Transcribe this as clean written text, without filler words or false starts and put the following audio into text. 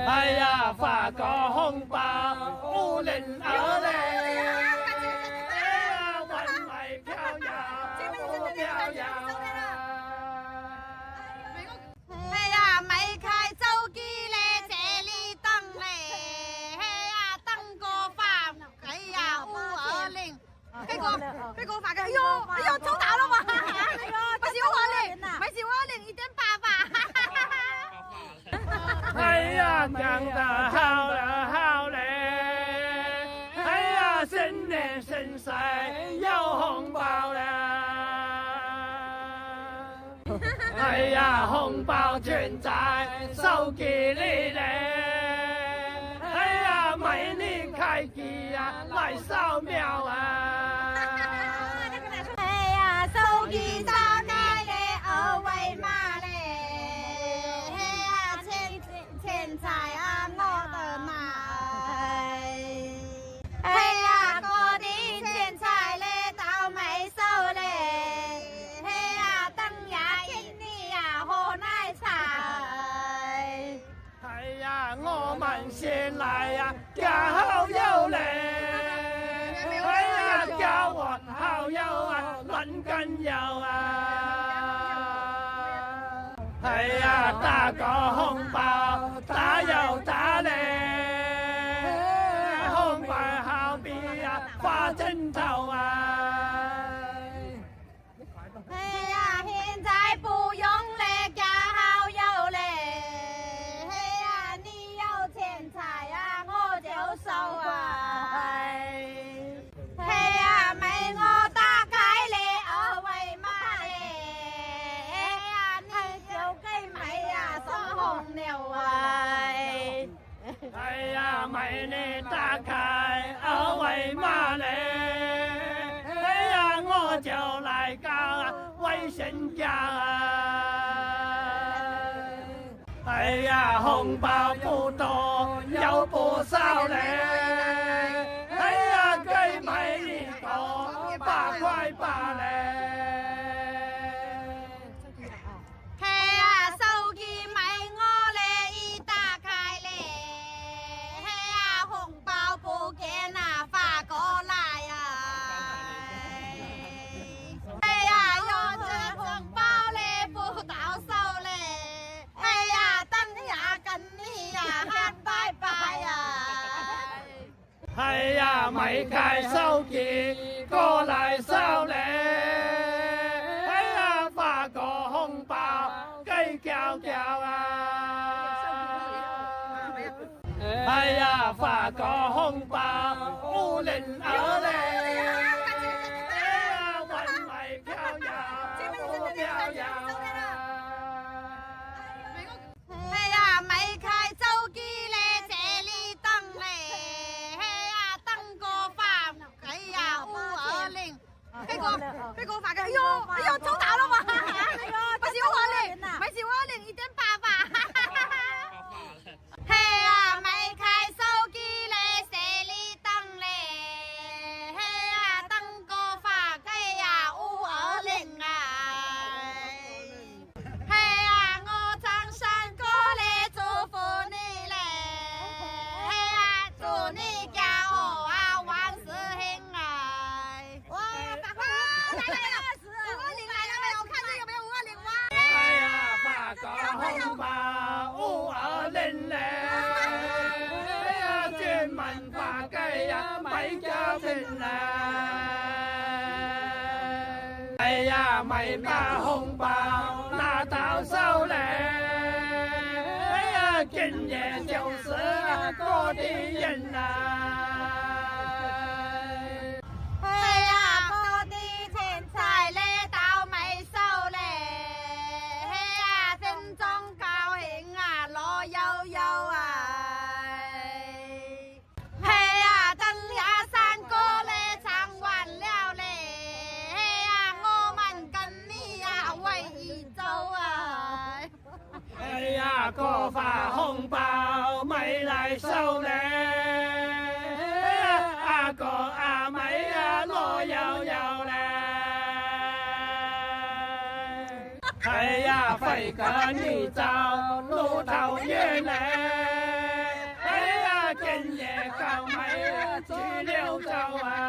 哎呀，发个红包无人儿嘞，哎呀，วันใหม่飘摇不飘摇啊！哎呀，没开手机嘞，这里等嘞，哎呀，等个发，哎呀，520，给我发个，哎呦，抽到了嘛！不是520，不是520，1.8吧。哎呀，讲得好了好嘞！哎呀，新年新岁有红包了！哎呀，红包全在手機裏嘞！哎呀，美女開機呀，來掃描啊！哎呀，手機打開嘞，二維碼嘞，哎呀，錢財啊，我的媽！哎呀，嗰啲錢財嘞，到尾收嘞，哎呀，等呀，印尼呀，喝奶茶。哎呀，我們先來呀，加好友嘞！哎呀，加我好友啊，撚緊友啊！哎呀，打個紅包，打又打嘞！紅包好比呀，發針頭啊！哎呀，現在不用嘞，加好友嘞。哎呀，你有錢財呀，我就收啊。哎呀，咪我打開嘞二維碼嘞。哎呀，你就給咪呀送紅牛啊。哎呀，美女打開二維碼嘞！哎呀，我就來個微信加啊！哎呀，紅包不多，有不少嘞！哎呀，給美女個8塊8嘞！哎呀，手機咪我嘞一打開嘞，哎呀，紅包不見啊，發過來呀！哎呀，有這紅包嘞不到手嘞，哎呀，等呀跟你呀喊拜拜呀！哎呀，沒開手機過來掃嘞！哎呀，發個紅包給嬌嬌啊！哎呀，發個紅包無人兒嘞！哎呀，วันใหม่飄搖不飄搖啊！哎呀，沒開手機嘞，這裡等嘞，哎呀，等個發，哎呀，520，給我發個，哎呦，抽到了嘛！不是520，不是520，1.8吧？哎呀，沒開手機嘞，這裡等嘞，哎呀，等個發，哎呀，520啊！哎呀，我唱山歌嘞，祝福你嘞！哎呀，祝你家和啊萬事興啊！哇，發花來了，520來了沒有？看這有沒有520哇？哎呀，發個紅包520嘞！哎呀，專門發給呀美家人嘞！哎呀，沒把紅包拿到手嘞！哎呀，今夜就是過的人啦！哎呀，嗰啲錢財嘞到尾收嘞，哎呀，心中高興啊，樂悠悠啊！哎呀，等呀山歌嘞唱完了嘞，哎呀，我們跟你呀為一周啊！哎呀，個發紅包沒來收嘞！哎呀，阿哥阿妹呀樂悠悠嘞！哎呀，飛哥你找路頭遠嘞！走啊！